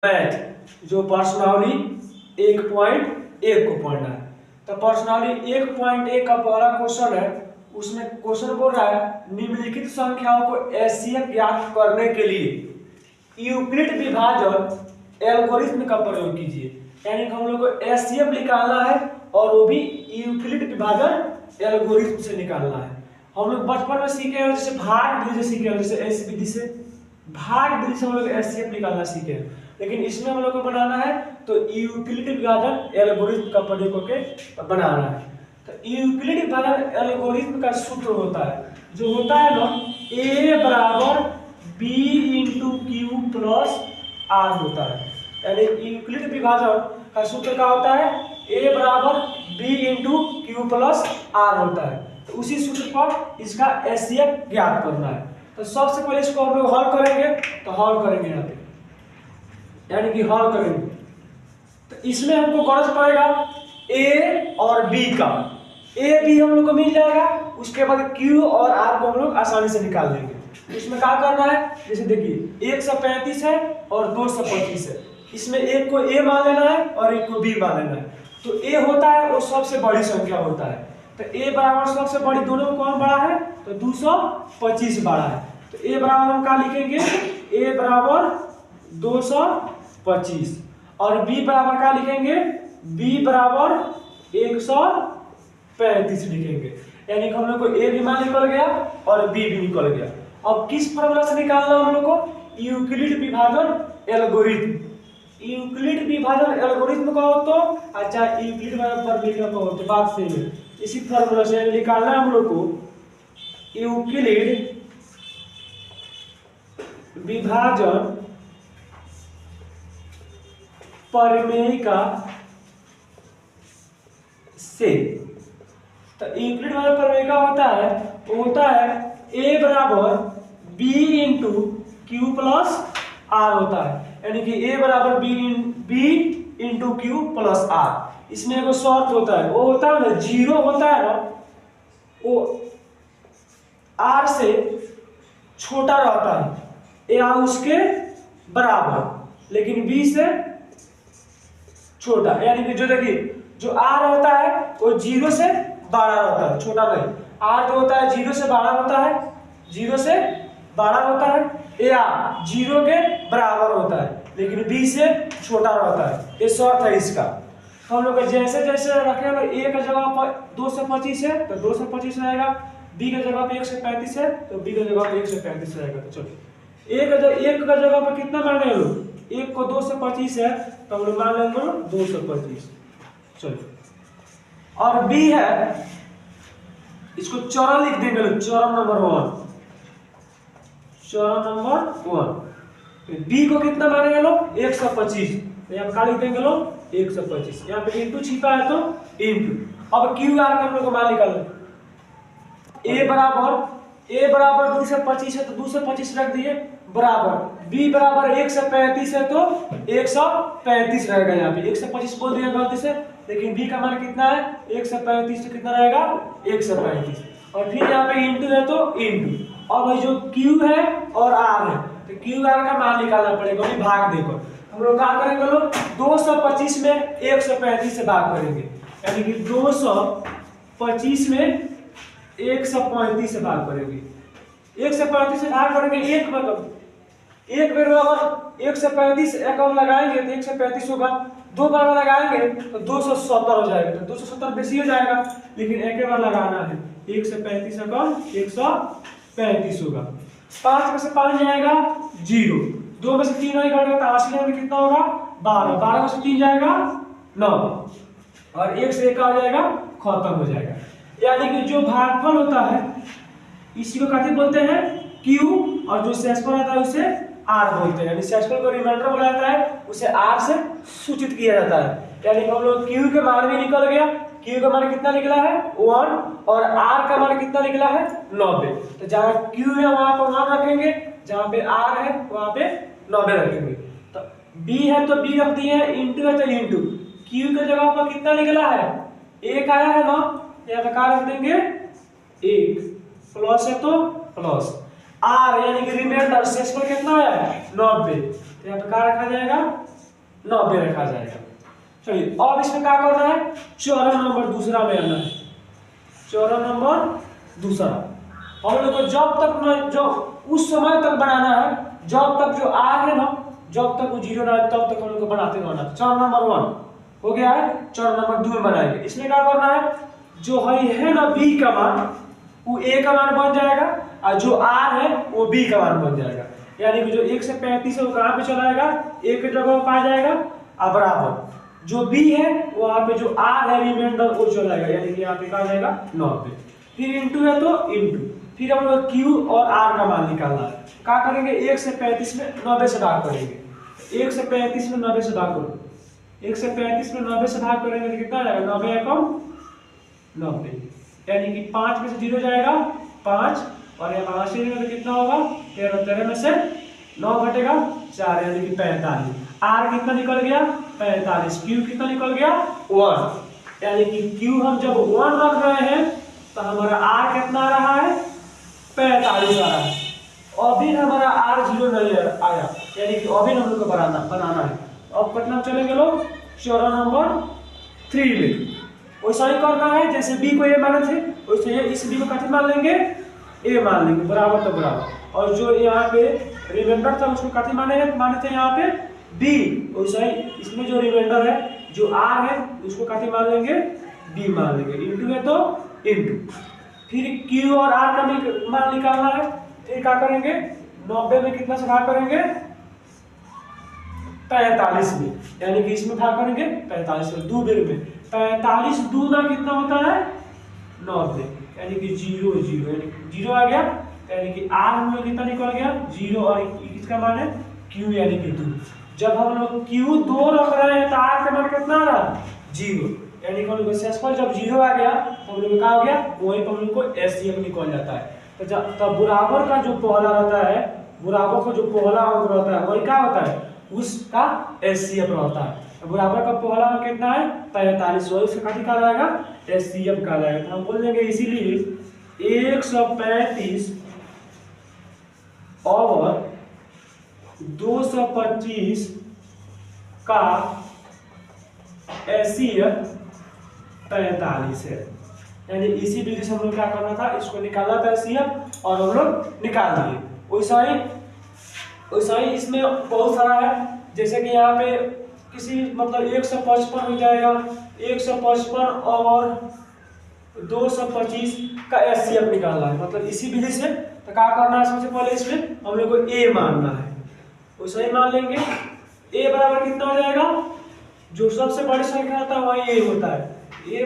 Math जो personally 1.1 को पढ़ना है। तो पर्सनली 1.1 का पहला क्वेश्चन है, उसमें क्वेश्चन बोल रहा है निम्नलिखित संख्याओं को एचसीएफ ज्ञात करने के लिए यूक्लिड विभाजन एल्गोरिथ्म का प्रयोग कीजिए। यानी कि हम लोग को एचसीएफ निकालना है और वो भी यूक्लिड विभाजन एल्गोरिथ्म से निकालना है। हम लोग बचपन में सीखे हैं जैसे भाग विधि से सीखे हैं, जैसे एस विधि से भाग विधि से हम लोग एचसीएफ निकालना सीखे हैं, लेकिन इसमें हम लोग को बनाना है तो यूक्लिड विभाजन एल्गोरिथ्म का प्रयोग करके बनाना है। तो यूक्लिड विभाजन एल्गोरिथ्म का सूत्र होता है जो होता है ना a बराबर b into Q plus R होता है। यानी यूक्लिड विभाजन का सूत्र क्या होता है, a बराबर b into Q plus R होता है। तो उसी सूत्र पर इसका एचसीएफ ज्ञात करना है। तो सबसे पहले इसको हम लोग हल करेंगे, तो हल करेंगे यहाँ पे, यानी कि हल करेंगे तो इसमें हमको गरज पड़ेगा a और b का। a b हम लोग को मिल जाएगा, उसके बाद q और r को हम लोग आसानी से निकाल देंगे। इसमें क्या करना है, जैसे देखिए 135 है और 225 है, इसमें एक को a मान लेना है और एक को b मान लेना है। तो a होता है वो सबसे बड़ी संख्या होता है, तो a बराबर सबसे बड़ी, दोनों में कौन बड़ा है तो 225 बड़ा है। तो a बराबर हम क्या लिखेंगे, a बराबर 225 और b बराबर क्या लिखेंगे, b बराबर 135 लिखेंगे। यानी कि हम लोग को a भी मान निकल गया और b भी निकल गया। अब किस फॉर्मूला से निकालना हम लोग को, यूक्लिड विभाजन एल्गोरिथ्म। यूक्लिड विभाजन एल्गोरिथ्म का हो तो अच्छा, यूक्लिड विभाजन फॉर्मूला का हो तो बात सही है। इसी फॉर्मूला से निकालना हम लोग को यूक्लिड विभाजन परिमेयिका से। तो यूक्लिड विभाजन परिमेयिका होता है, वो होता है a बराबर b into Q plus R होता है। यानी कि a बराबर b into Q plus R. इसमें एगो शर्त होता है, वो होता है ना जीरो होता है ना, वो आर से छोटा रहता है या उसके बराबर, लेकिन b से छोटा। यानी कि जो देखिए जो आर होता है वो 0 से बड़ा होता है, छोटा नहीं। आर जो होता है 0 से बड़ा होता है, 0 से बड़ा होता है या 0 के बराबर होता है, लेकिन b से छोटा रहता है। ये शर्त है इसका। हम लोग जैसे जैसे रखेंगे a का जगह पर 225 है तो 225 रहेगा, b का जगह पे 135 है तो b का जगह पे 135 रहेगा। तो चलो एक का जगह पर कितना मान रहे हो, एक को 225 है तो हम लोग मान लेंगे 225। चलो और b है, इसको चरण लिख देंगे, चरण नंबर 1, चरण नंबर 1। b को कितना मानेंगे लोग 125, तो यहाँ क्या लिख देंगे लोग 125। यहाँ पे इंटू छिपा है तो इंटू। अब क्यू आर का हम लोग को मान निकालना, a बराबर 225 है तो 225 रख दिए बराबर, b बराबर 135 है तो 135 रहेगा। यहाँ पे 125 बोल दिया गलती से, लेकिन b का मान कितना है 135, तो कितना रहेगा 135। और फिर यहाँ पे इंटू है तो इंटू। और भाई जो q है और r है तो q r का मान निकालना पड़ेगा, अभी भाग देकर हम लोग क्या करेंगे लोग 225 में 135 से भाग करेंगे। यानी कि 225 में 135 से भाग करेंगे, 135 से भाग करेंगे एक बार अगर 135 एक और लगाएंगे तो 135 होगा, दो बार लगाएंगे तो 270 हो जाएगा। तो 270 बेसी हो जाएगा, लेकिन एक बार लगाना है 135 अकाउंट 135 होगा। 5 में से 5 जाएगा 0, 2 में से 3 नहीं करेगा तो 80 में कितना होगा 12, 12 में से 3 जाएगा 9 और 1 से 1 आ जाएगा, खत्म हो जाएगा। यानी कि जो भागफल होता है इसी को कहते बोलते हैं Q, और जो शेषफल होता है उसे R बोलते हैं। यानी शेषफल को रिमाइंडर बोला जाता है, उसे R से सूचित किया जाता है। यानी कि हम लोग Q के मान भी निकल गया, Q का मान कितना निकला है 1 और R का मान कितना निकला है 90। तो जहाँ Q है वहां पर 1 रखेंगे, जहाँ पे R है वहां पे 90 रखेंगे। तो B है तो B रख दिए, इंटू है तो इंटू। Q के जगह पर कितना निकला है 1 आया है ना, यहाँ पे क्या रख देंगे 1, प्लस है तो प्लस R यानी कि रिमाइंडर शेषफल कितना है 90, तो यहाँ पे क्या रखा जाएगा 90 रखा जाएगा। चलिए अब इसमें क्या करना है, चौरा नंबर दूसरा में आना है। चौरा नंबर दूसरा हम लोग को जब तक न जो उस समय तक बनाना है जब तक जो आर है ना, जब तक वो 0 ना आए तब तक हम लोग को बनाते रहना है। चौरा नंबर 1 हो गया है, चौरा नंबर 2 में बनाएंगे। इसमें क्या करना है, जो है ना बी का मान वो ए का मान बन जाएगा और जो आर है वो बी का मान बन जाएगा। यानी कि जो 1 से 35 है वो कहाँ पे चला जाएगा, ए के जगह पे आ जाएगा और बराबर जो बी है वो यहाँ पे जो आर है रिमाइंडर वो चला जाएगा, यानी कि यहाँ पे कहा जाएगा 90। फिर इंटू है तो इंटू, फिर हम लोग क्यू और आर का मान निकालना है। क्या करेंगे, 1 से 35 में 90 से भाग करेंगे। 1 से 35 में 90 से भाग करो, 1 से 35 में 90 से भाग करेंगे तो कितना जाएगा, 90 एकम 90, यानी कि 5 में से 0 जाएगा 5 और यहाँ 5 में तो कितना होगा 13, 13 में से 9 घटेगा 4 यानी कि 45। आर कितना निकल गया 45, क्यू कितना निकल गया 1, यानी कि क्यू हम जब 1 रख रहे हैं तो हमारा आर कितना आ रहा है 45 आ रहा है। अभी हमारा आर 0 नहीं आया, यानी कि अभी हम लोग को बनाना है। अब कितना चलेंगे लोग, चौरा नंबर 3 में वैसा ही करना है जैसे बी को ए माने थे वैसे ये इस बी को कथी मान लेंगे, ए मान लेंगे, बराबर तो बराबर। और जो यहाँ पे रिमाइंडर था उसको कथी माने थे यहाँ पे बी, वैसा ही इसमें जो रिमाइंडर है जो आर है उसको कथी मान लेंगे, बी मान लेंगे। इंटू है तो इंटू, फिर क्यू और आर का मान निकालना है। फिर क्या करेंगे, 90 में कितना से भाग करेंगे 45 में, यानी कि इसमें भाग करेंगे 45 में, 2 बेर में 45 दूना कितना होता है 90, यानी कि 0 0 यानी 0 आ गया, यानी कि आर हम लोग कितना निकल गया 0 और किसका मान है क्यू यानी कि 2। जब हम लोग क्यू 2 रख रहे हैं तो आर का मान कितना आ रहा है 0, यानी कि हम लोग शेषफल जब 0 आ गया तो हम लोग क्या हो गया, वही पर हम लोग को एचसीएफ निकल जाता है। तो जब तब बराबर का जो पहला रहता है, बराबर का जो पहला अंक रहता है वही क्या होता है उसका एचसीएफ रहता है। बराबर का पहला अंक कितना है 45, वही उसका निकाला जाएगा एचसीएफ का जाएगा। तो हम बोल देंगे इसीलिए 135 और 225 का एचसीएफ 45 है, यानी इसी विधि से हम लोग क्या करना था, इसको निकालना था एचसीएफ और हम लोग निकाल दिए। वैसा ही इसमें बहुत सारा है, जैसे कि यहाँ पे किसी मतलब 155 हो जाएगा, 155 और 225 का एचसीएफ निकालना है, मतलब इसी विधि से। तो क्या करना है, सबसे पहले इसमें हम लोग को ए मानना है, वैसा ही मान लेंगे। ए बराबर कितना हो जाएगा, जो सबसे बड़ी संख्या होता है वही ए होता है, ए